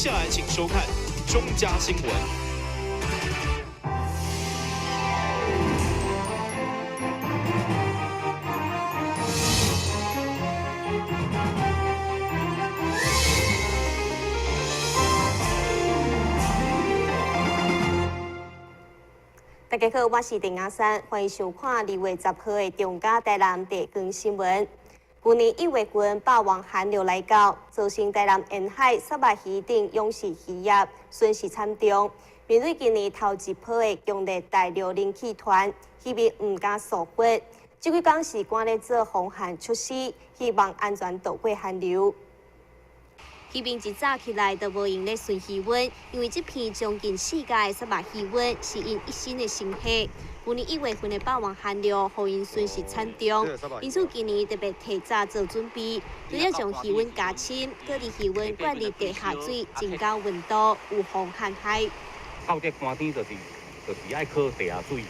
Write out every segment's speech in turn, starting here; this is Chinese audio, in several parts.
下来请收看中嘉新闻。大家好，我是陈雅珊，欢迎收看2月10号的中嘉台南地光新闻。去年1月份霸王寒流来到，造成台南沿海沙巴渔场勇士渔业损失惨重。面对今年头一波的强烈大陆冷气团，渔民唔敢疏忽，这几天是赶咧做防寒措施，希望安全度过寒流。渔民一早起来就无用咧顺气温，因为这片将近世界的沙巴气温是因一身的身体。去年1月份的霸王寒流，互因损失惨重，因此今年特别提早做准备，除了将气温加深，搁伫气温管理地下水，增高温度，有防旱害。到这寒天就是爱靠地下水，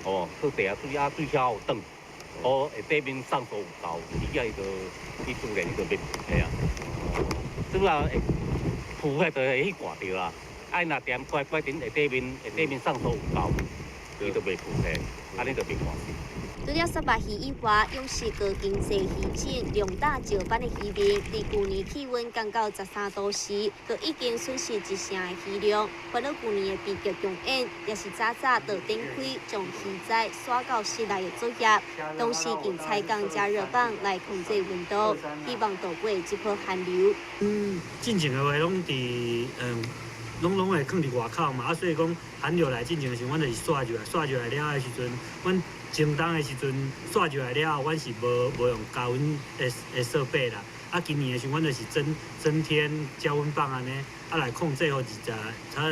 靠地下水水车有转，下底面上头有够，伊自然就变嘿啊。主要浮迄就会去挂着啦，若点乖点下底面上头有够。伊就袂浮起，安尼就袂寒死。除了沙巴鱼以外，勇士高经济渔场量大石斑的渔民，伫去年气温降到13度时，就已经损失一成的鱼量。烦恼去年的悲剧重演，也是早早就展开将鱼仔刷到室内的作业，同时用彩钢加热板来控制温度，希望度过这波寒流。进前的话拢伫拢会放伫外口嘛，所以讲寒流来进前的时候，阮就是刷入来了的时阵，阮前冬的时阵刷入来了，阮是无用加温的设备啦。今年的时候，阮就是增添加温棒安尼，来控制好差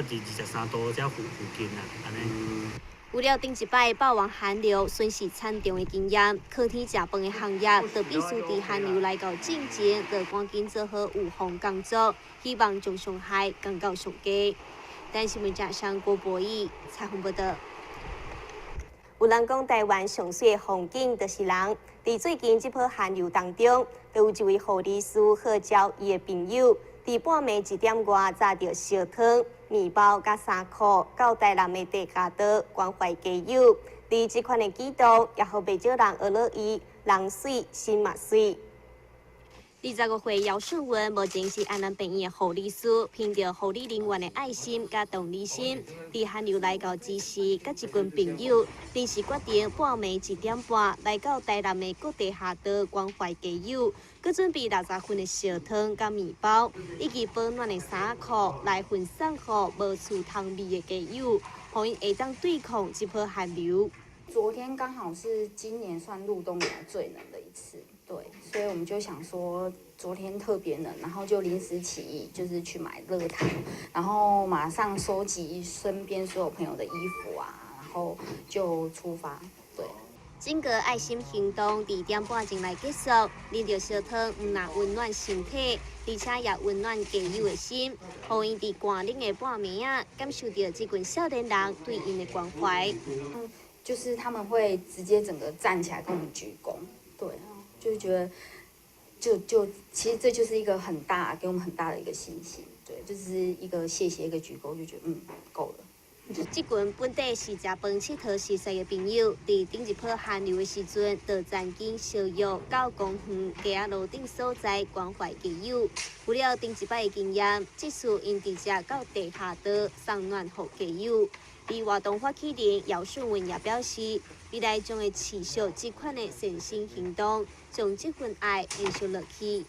伫23度这附近啦，安尼。为了顶一摆霸王寒流损失惨重的经验，靠天食饭的行业就必须伫寒流来到之前，就赶紧做好预防工作，希望将伤害降到上低。但新闻加上郭博义采访报道。有人讲台湾上水的风景就是人，伫最近这波寒流当中，就有一位护理师号召伊的朋友，伫半暝1点外炸着烧汤、面包甲衫裤，到台南的地下道关怀家友。伫这款的举动，也互袂少人学了伊人水心嘛水。25岁姚顺文目前是安南病院的护理师，凭着护理人员的爱心甲同理心，伫寒流来到之时，甲一群朋友临时决定半暝1点半来到台南的各地下道关怀家友，佮准备60份的烧汤甲面包，以及保暖的衫裤来分送予无厝通味的家友，互因会当对抗这波寒流。昨天刚好是今年算入冬以来最冷的一次，对，所以我们就想说昨天特别冷，然后就临时起意，就是去买热汤，然后马上收集身边所有朋友的衣服啊，然后就出发，对。整个爱心行动2点半前来结束，啉着烧汤，唔但温暖身体，而且也温暖家友的心，互因伫寒冷的半暝啊，感受到这群少年人对因的关怀。就是他们会直接整个站起来跟我们鞠躬，对，就是觉得其实这就是一个给我们很大的一个信心，对，就是一个谢谢一个鞠躬，就觉得够了。这群本地是食饭佚佗熟悉的朋友，伫顶一波寒流的时阵，就暂经相约到公园街路顶所在关怀家友。为了顶一摆的经验，这次因直接到地下道送暖给家友。而活动发起人姚顺文也表示，未来将会持续这款的善心行动，将这份爱延续落去。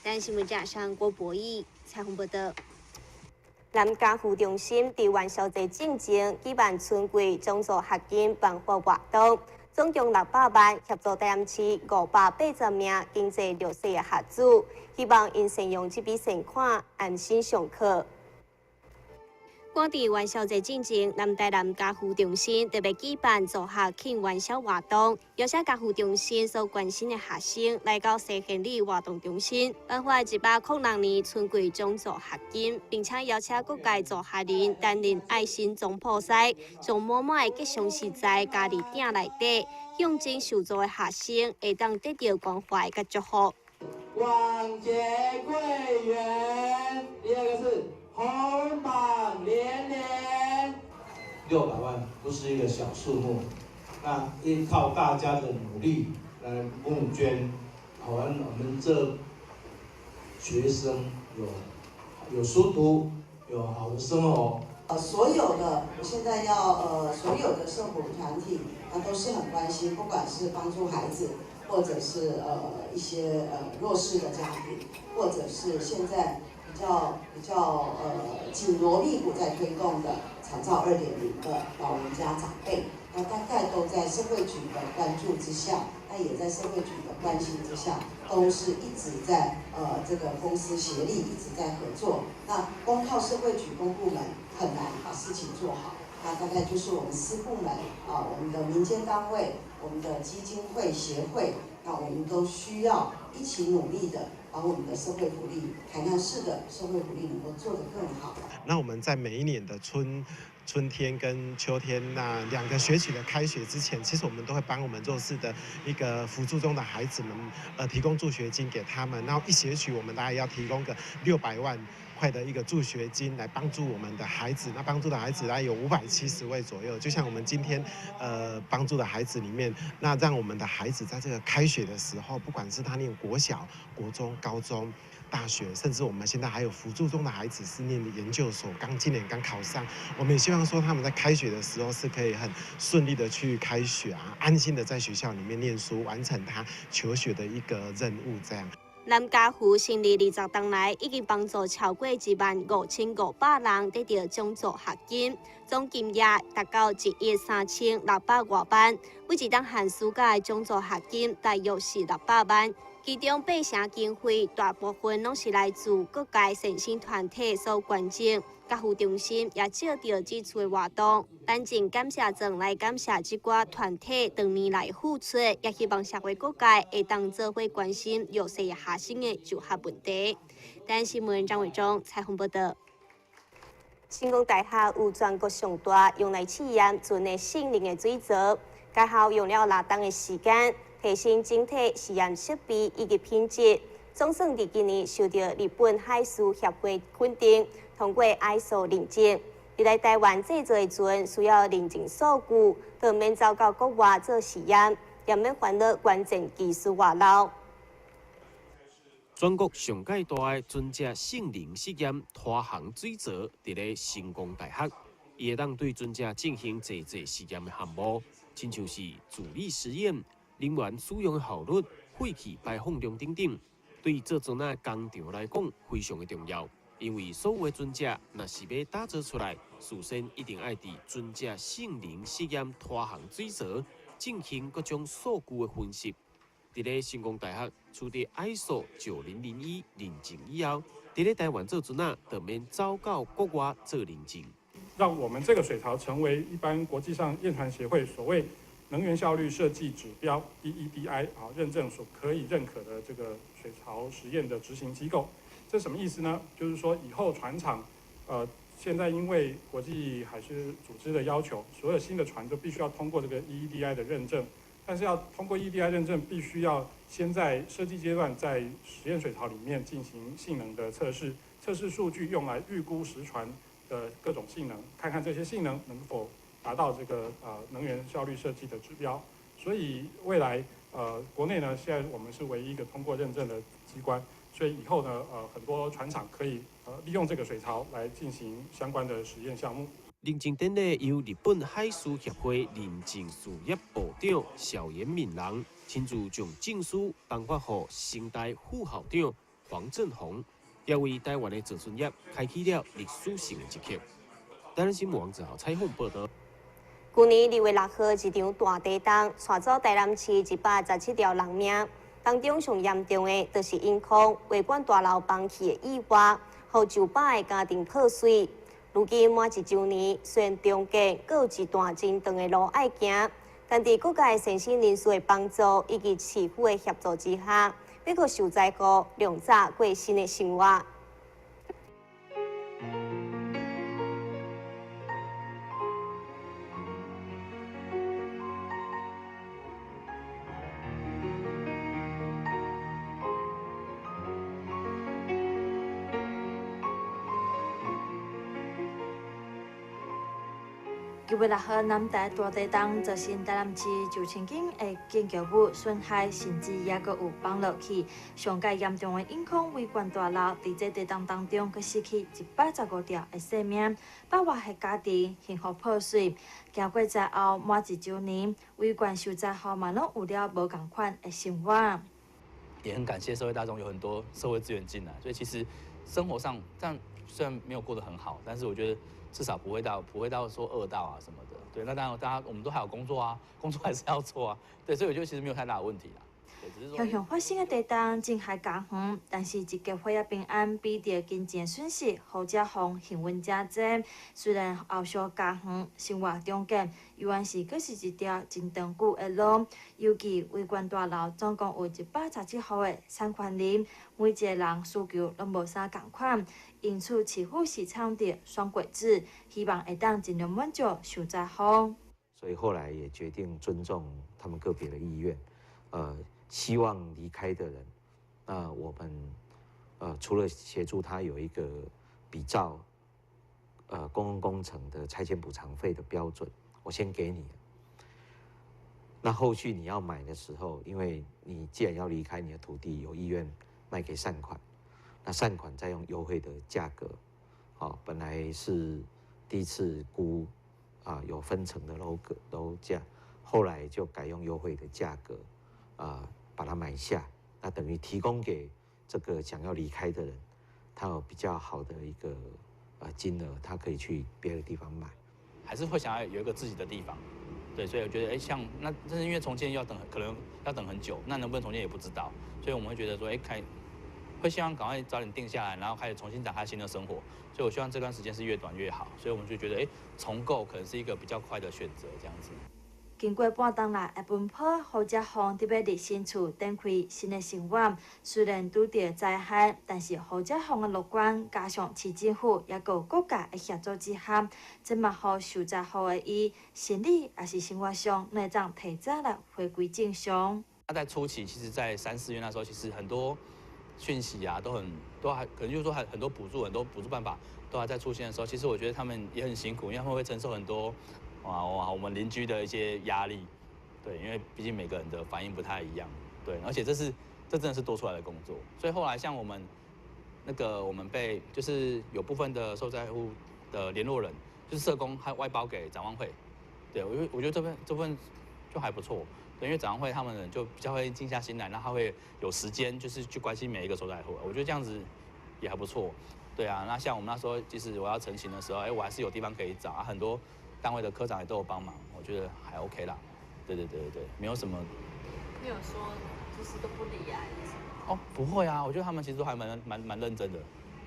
但新闻加上郭博义采访报道。南家护中心伫元宵节进前举办春季种族合金办法活动，总共600万，协助台南市580名经济弱势的学子，希望因善用这笔善款安心上课。赶伫元宵节进前，南台南家护中心特别举办助学庆元宵活动，邀请家护中心所关心的学生来到西县里活动中心，颁发106年春季种族合金，并且邀请各界助学人担任爱心总铺师，将满满的吉祥食材加入鼎内底，向真受助的学生会当得到关怀甲祝福。广结贵源，第二个是红榜连连。600万不是一个小数目，那依靠大家的努力来募捐，好让我们这学生有书读，有好的生活。所有的现在要所有的社福团体，都是很关心，不管是帮助孩子，或者是一些弱势的家庭，或者是现在比较紧锣密鼓在推动的长照2.0的老人家长辈，那大概都在社会局的关注之下，那也在社会局的关心之下，都是一直在这个公私协力，一直在合作。那光靠社会局公部门很难把事情做好，那大概就是我们私部门我们的民间单位、我们的基金会、协会，那我们都需要一起努力的，把我们的社会福利，台南市的社会福利能够做得更好。那我们在每一年的春天跟秋天那2个学期的开学之前，其实我们都会帮我们弱势的一个扶助中的孩子们，提供助学金给他们。然后1学期我们大概要提供个600万块的一个助学金来帮助我们的孩子。那帮助的孩子大概有570位左右。就像我们今天帮助的孩子里面，那让我们的孩子在这个开学的时候，不管是他念国小、国中、高中、大学，甚至我们现在还有扶助中的孩子是念研究所，今年刚考上。我们也希望说他们在开学的时候是可以很顺利的去开学安心的在学校里面念书，完成他求学的一个任务。这样。南家湖成立20年来，已经帮助超过15500人得到奖助学金，总金额达到1亿3600多万。每一档寒暑假的奖助学金大约是600万。其中备成经费大部分拢是来自各界善心团体所捐赠，家护中心也借着这次的活动，颁证感谢状来感谢这寡团体长年来付出，也希望社会各界会当做伙关心弱势学生的就学问题。台湾新闻张伟忠采访报道。成功大学有全国上大用来试验纯的性能的水槽，该校用了6天的时间。提升整体实验设备以及品质，总算伫今年受到日本海事协会肯定，通过 ISO 认证。伫来台湾制作的船需要认证数据，就免走到国外做实验，也免烦恼关键技术外漏。全国上界大的船只性能实验拖航水槽，伫咧成功大学，伊会当对船只进行侪实验的项目，亲像是助力实验。能源使用的效率、废气排放量等等，对做船仔工厂来讲非常的重要。因为所有的船只若是要打造出来，事先一定要伫船只性能实验拖航水槽进行各种数据的分析。伫咧成功大学取得 ISO 9001认证以后，伫咧台湾做船仔就免走到国外做认证。让我们这个水槽成为一般国际上验船协会所谓能源效率设计指标 EEDI 认证所可以认可的这个水槽实验的执行机构。这什么意思呢？就是说以后船厂，现在因为国际海事组织的要求，所有新的船都必须要通过这个 EEDI 的认证。但是要通过 EEDI 认证，必须要先在设计阶段在实验水槽里面进行性能的测试，测试数据用来预估实船的各种性能，看看这些性能能否达到这个能源效率设计的指标。所以未来国内呢，现在我们是唯一一个通过认证的机关，所以以后呢很多船厂可以利用这个水槽来进行相关的实验项目。认证典礼由日本海事协会认证事业部长小岩敏郎亲自将证书颁发给新代副校长黄振宏，也为台湾的造船业开启了历史性的一刻。台湾新闻网1号采访报道。去年2月6号，一场大地震带走台南市117条人命，当中上严重的就是因空维管大楼崩起的意外，互就百个家庭破碎。如今满1周年，虽然中间还有一段真长的路要行，但伫各界善心人士的帮助以及市府的协助之下，要搁受灾户量早过新的生活。9月6號，南台大地震造成台南市9000間的建築物損害，甚至也閣有崩落去。上界嚴重的影響維權大樓，在這地震當中，佮失去115條的性命，100外的家庭幸福破碎。經過災後滿1週年，維權受災後嘛，攏有了無同款的生活。也很感謝社會大眾有很多社會資源進來，所以其實生活上這樣雖然沒有過得很好，但是我覺得至少不會到說餓到啊什麼的。對，那當然大家我們都還有工作啊，工作還是要做啊。對，所以我覺得其實沒有太大的問題啦。雄雄發生的地震真係加遠，但是一個火也平安，比着經濟損失，後者風幸運者濟。雖然後續加遠，生活中間依然是佫是一條真長久的路。尤其維權大樓總共有117戶的產權人，每一個人需求攏無啥共款，因此市府是倡導雙軌制，希望會當盡量滿足受災戶。所以後來也決定尊重他們個別的意願，希望離開的人，那我們除了協助他有一個比照公共工程的拆遷補償費的標準，我先給你。那後續你要買的時候，因為你既然要離開你的土地，有意願賣給善款，那善款再用優惠的價格，本來是第一次估有分層的樓價，後來就改用優惠的價格，把它買下，那等於提供給這個想要離開的人，他有比較好的一個金額，他可以去別的地方買。還是會想要有一個自己的地方，對，所以我覺得，像那但是因為重建要等，可能要等很久，那能不能重建也不知道，所以我們會覺得說，會希望趕快早點定下來，然後開始重新展開新的生活。所以我希望這段時間是越短越好，所以我們就覺得，重構可能是一個比較快的選擇，這樣子。經過半冬來的奔波，後者方特別佇新厝展開新的生活。雖然拄着災害，但是後者方的樂觀，加上市政府也有國家的協助之下，這嘛好受災後的伊心理也是生活上內臟提早來回歸正常。那在初期，其實在3、4月那時候，其實很多訊息啊，都還可能就是說很多補助辦法都還在出現的時候，其實我覺得他們也很辛苦，因為他們會承受很多。我們鄰居的一些壓力，對，因為畢竟每個人的反應不太一樣，對，而且這真的是多出來的工作，所以後來像我們我們被就是有部分的受災戶的聯絡人，就是社工，還外包給展望會，對，我覺得這部分就還不錯，對，因為展望會他們人就比較會靜下心來，然後他會有時間就是去關心每一個受災戶，我覺得這樣子也還不錯，對啊，那像我們那時候即使我要成型的時候，我還是有地方可以找啊，很多。單位的科長也都有幫忙，我覺得還 OK 啦。對，沒有什麼。沒有說就是都不理啊，還是什麼？哦，不會啊，我覺得他們其實都還蠻認真的。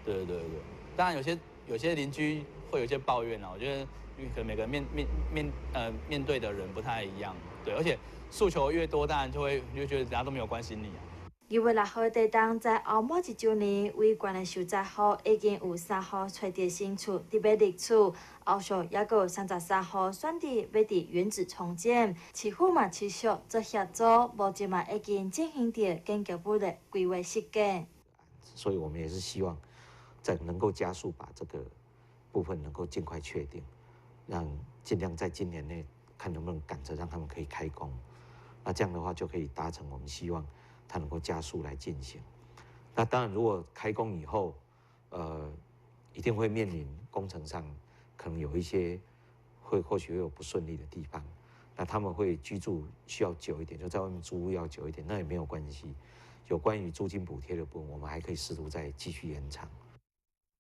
對。當然有些鄰居會有一些抱怨啊，我覺得因為可能每個人面對的人不太一樣，對，而且訴求越多，當然就覺得人家都沒有關心你啊。9月6號地震在後滿1週年，維權的受災戶已經有3戶找到新厝，特別入厝，後續也有33戶選擇要佇原址重建。市府嘛持續做協助，目前嘛已經進行着建築物的規劃設計。所以我們也是希望能夠加速把這個部分能夠盡快確定，盡量在今年內看能不能趕着讓他們可以開工。那這樣的話就可以達成我們希望。它能夠加速來進行。那當然，如果開工以後，一定會面臨工程上可能有一些或許會有不順利的地方。那他們會居住需要久一點，就在外面租屋要久一點，那也沒有關係。有關於租金補貼的部分，我們還可以試圖再繼續延長。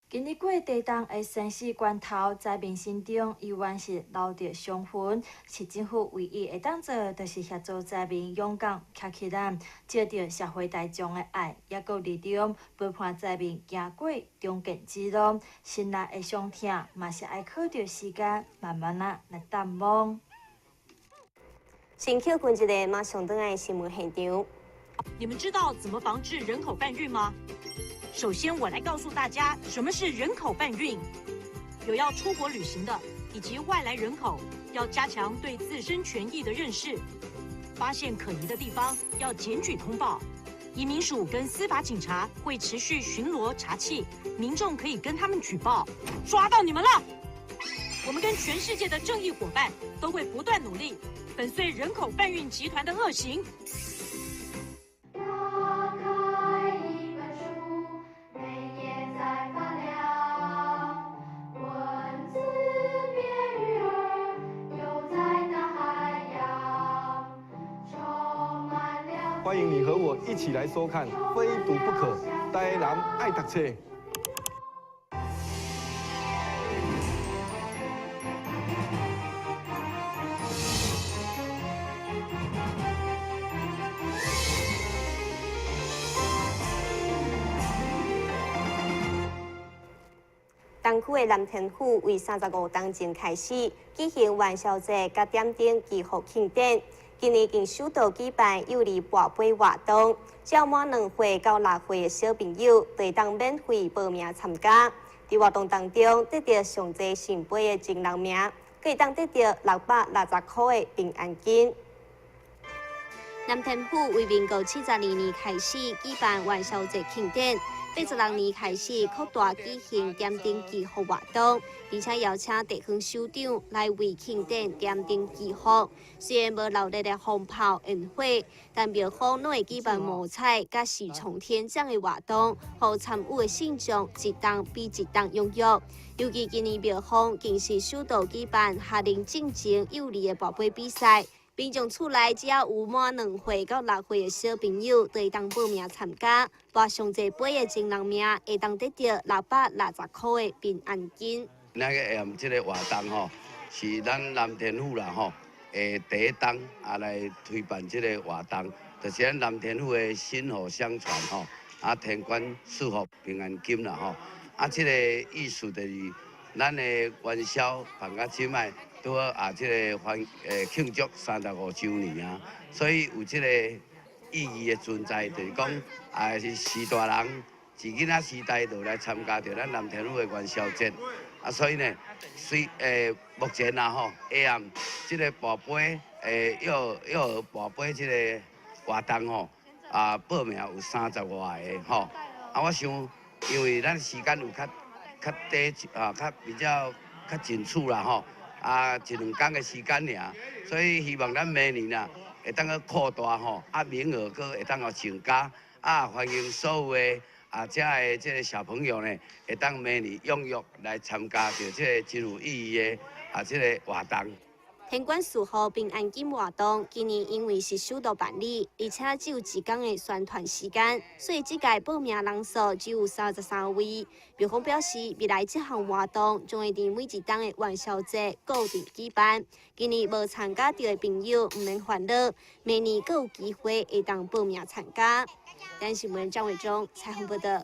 經歷過地震的生死關頭，在民心中依然是留着傷痕。市政府唯一會當做，就是協助災民勇敢站起來，接到社會大眾的愛，也有力量陪伴災民行過中間之路。心內的傷痛，嘛是愛靠着時間慢慢來淡忘。先扣關一個馬上登來新聞現場。你們知道怎麼防治人口販運嗎？首先，我來告訴大家什麼是人口販運。有要出國旅行的以及外來人口，要加強對自身權益的認識。發現可疑的地方，要檢舉通報。移民署跟司法警察會持續巡邏查緝，民眾可以跟他們舉報。抓到你們了！我们跟全世界的正义伙伴都会不断努力，粉碎人口贩运集团的恶行。欢迎你和我一起来收看《非读不可》，台南爱读册。东区的南天府为35天前开始举行元宵节甲点灯祈福庆典，今年更首度举办幼儿跋杯活动，只满2岁到6岁的小朋友都当免费报名参加。在活动当中，得到上济圣杯的前6名，可以当得到660块的平安金。南天府为民国72年开始举办元宵节庆典。86年开始扩大举行点灯祈福活动，并且邀请地方首长来为庆典点灯祈福。虽然无热烈的风炮烟火，但庙方拢会举办摸彩、甲四重天这样的活动，互参与的信众一档比一档踊跃。尤其今年庙方更是首度举办夏令进前幼儿的跋杯比赛。民众厝内只要有满2岁到6岁的小朋友，都会当报名参加。跋上济杯的前6名，会当得到660块的平安金。咱个这个活动吼，是咱南天府啦吼，第一档来推办这个活动，就是咱南天府的薪火相传吼，天官赐福平安金啦吼，这个意思就是咱的元宵办到即摆。拄好这个庆祝35周年啊，所以有这个意义的存在，就是讲是时大人自囡仔时代就来参加着咱南天府的元宵节所以呢，目前吼下暗这个跋杯幼儿跋杯这个活动吼报名有30外个吼我想因为咱时间有较短较比较紧促啦吼。1、2天的时间尔，所以希望咱明年会当个扩大吼，名额个会当个增加，欢迎所有的这个小朋友呢，会当明年踊跃来参加着这个真有意义的这个活动。天官赐福平安金活动，今年因为是首度办理，而且只有1天的宣传时间，所以这届报名人数只有33位。庙方表示，未来这项活动将会伫每一档的元宵节固定举办。今年无参加到的朋友唔免烦恼，明年阁有机会会当报名参加。咱新闻张伟忠采访报道。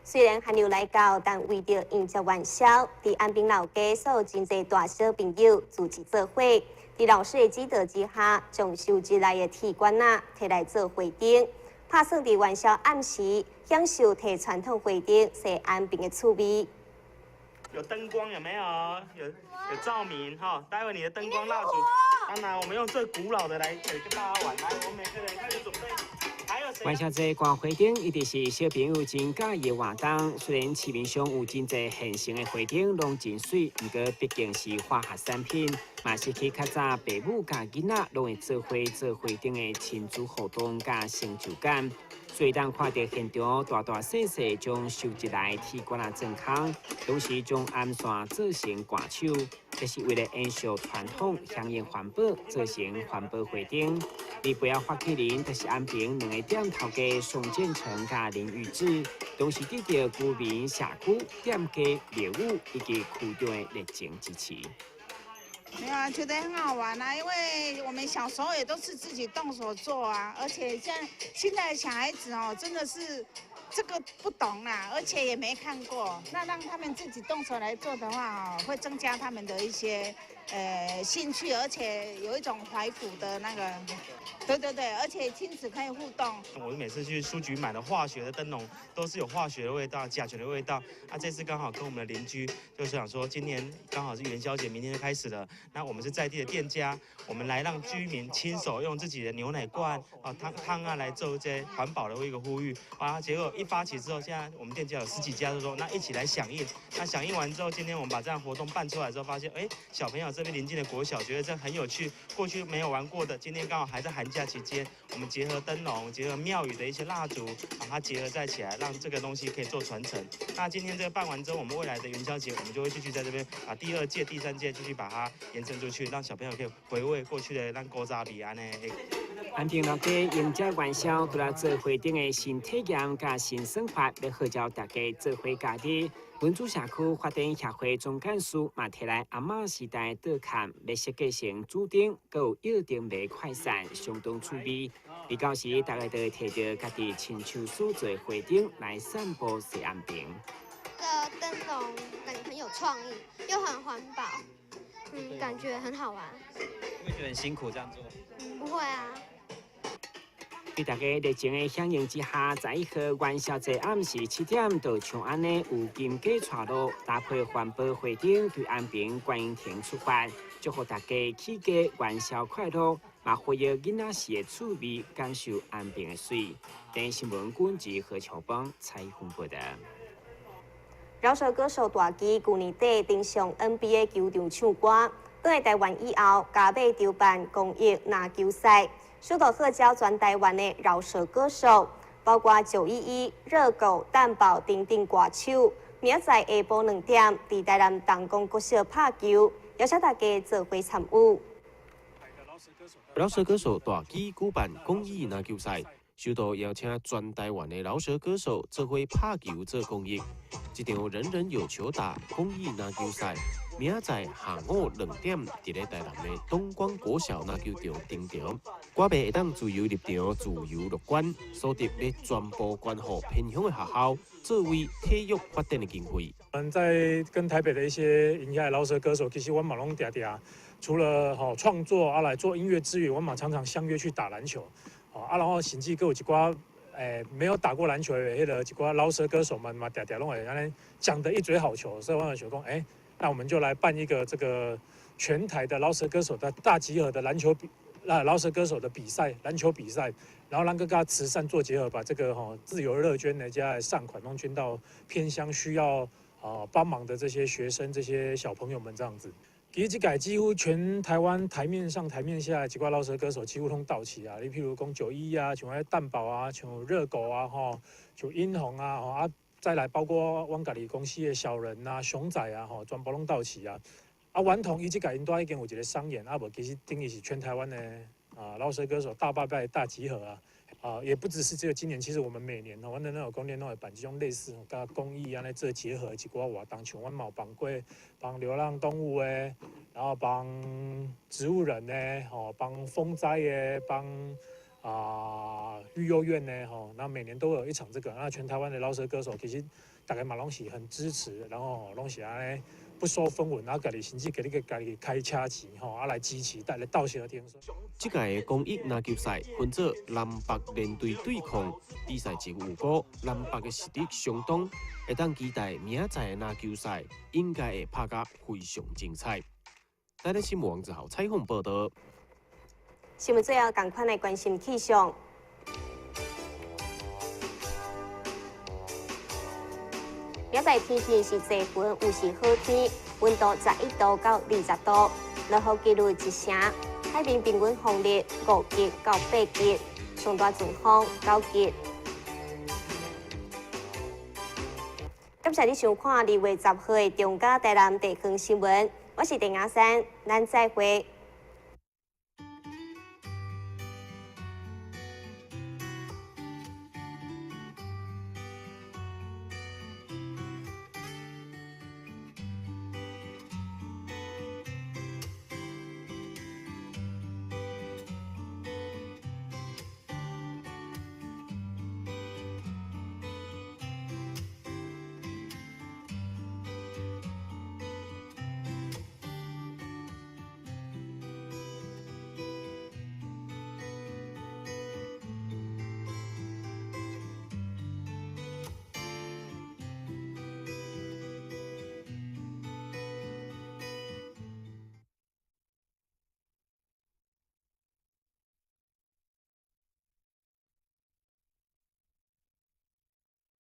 虽然寒流来到，但为着迎接元宵，伫安平老街所有真侪大小朋友组织做伙，伫老师的指导之下，将收集来的铁管仔摕来做花灯，拍算伫元宵暗时享受摕传统花灯洗安平的趣味。有灯光有没有？有照明哈，待会你的灯光蜡烛，当然我们用最古老的来跟大家玩，来，我们每个人开始准备。元宵节挂花灯一直是小朋友真喜欢的活动。虽然市面上有真侪现成的花灯拢真水，不过毕竟是化学产品，嘛是去较早父母甲囡仔拢会做花灯的亲子互动甲成就感。所以当看到现场大大细细将收集来铁管啊装空，同时将暗线做成挂手，这是为了延续传统、响应环保，做成环保花灯。而不要发起人，就是安平2个店头家宋建成甲林玉志，同时得到居民、社区、店家、业务以及区长的热情支持。没有啊，觉得很好玩啊，因为我们小时候也都是自己动手做啊，而且现在的小孩子哦，真的是这个不懂啊，而且也没看过，那让他们自己动手来做的话哦，会增加他们的一些兴趣，而且有一种怀古的那个对对对，而且亲子可以互动。我每次去书局买的化学的灯笼，都是有化学的味道、甲醛的味道。这次刚好跟我们的邻居，就是想说，今年刚好是元宵节，明天就开始了。那我们是在地的店家，我们来让居民亲手用自己的牛奶罐汤来做这些环保的一个呼吁。结果一发起之后，现在我们店家有10几家，就说那一起来响应。那响应完之后，今天我们把这样活动办出来之后，发现小朋友这边邻近的国小觉得这很有趣，过去没有玩过的，今天刚好还在寒假期间，我们结合灯笼，结合庙宇的一些蜡烛，把它结合在起来，让这个东西可以做传承。那今天这个办完之后，我们未来的元宵节，我们就会继续在这边把第2届、第3届继续把它延伸出去，让小朋友可以回味过去的咱古早味安尼。安平老街迎接元宵，除了做会顶的新体验加新生活，要号召大家做回家己。文珠社区发展协会总干事嘛摕来阿嬷时代倒看，要设计成注定，佮有约定的快闪，相当趣味。而到时大家都会摕到家己亲手所做会顶来散步西安平。灯笼感觉很有创意，又很环保，感觉很好玩。会觉得很辛苦这样做？不会啊。在大家热情的响应之下，11号元宵节暗时7点，到像安尼有金鸡带路，搭配环保会顶，对安平观音亭出发，祝福大家起家元宵快乐，嘛回忆囡仔时的趣味，感受安平的水。电新闻管及何乔邦采访报道。饶舌歌手大基去年底登上 NBA 球场唱歌，倒来台湾以后，加码筹办公益篮球赛。首度号召全台湾的饶舌歌手，包括911、热狗、蛋堡等等歌手，明仔载下晡2点，伫台南东光国小拍球，邀请大家做伙参与。饶舌歌手大基举办公益篮球赛，首度邀请全台湾的饶舌歌手做伙拍球做公益。这场人人有球打公益篮球赛，明仔载下午2点，伫咧台南的东光国小篮球场登场。歌迷会当自由入场、自由入馆，所得咧全部捐予偏乡的学校，作为体育发展的经费。我们在跟台北的一些影下饶舌歌手，其实我们拢常常除了创作来做音乐之余，我们常常相约去打篮球。然后甚至还有一寡没有打过篮球的迄个一寡饶舌歌手们嘛，常常拢会安尼讲得一嘴好球，所以我们想讲，那我们就来办一个这个全台的饶舌歌手的大集合的饶舌歌手的比赛，篮球比赛，然后让各个慈善做结合，把这个自由乐捐的加善款拢捐到偏乡需要帮忙的这些学生、这些小朋友们这样子。其实这届几乎全台湾台面上台面下几挂饶舌歌手几乎拢到齐啊！你譬如讲911啊，像蛋堡啊，像热狗啊，像英红啊，再来包括阮家己公司的小人啊、熊仔啊，全部拢到齐啊！顽童伊这届因都已经有一个商演，无其实等于是全台湾的饶舌歌手大拜拜大集合啊！也不只是只有今年，其实我们每年阮的那种公年都会办这种类似甲公益安尼做结合一寡活动，像阮嘛有办过帮流浪动物的，然后帮植物人的，帮风灾的，帮育幼院的，那每年都有一场这个。那全台湾的饶舌歌手其实大家嘛拢是很支持，然后拢是安尼不收分文，然后家己甚至家己开车钱来支持，来到时听说。这届的公益篮球赛分做南北联队对抗，比赛结果有果，南北的实力相当，会当期待明仔载的篮球赛应该会拍甲非常精彩。台北新闻王子豪采访报道。新闻最后赶快来关心气象。明仔天气是多云，有时好天，温度11度到20度，落雨几率1成，海面平均风力5级到8级，上大阵风9级。感谢你收看2月10号的中嘉台南地方新闻，我是陈雅珊，咱再会。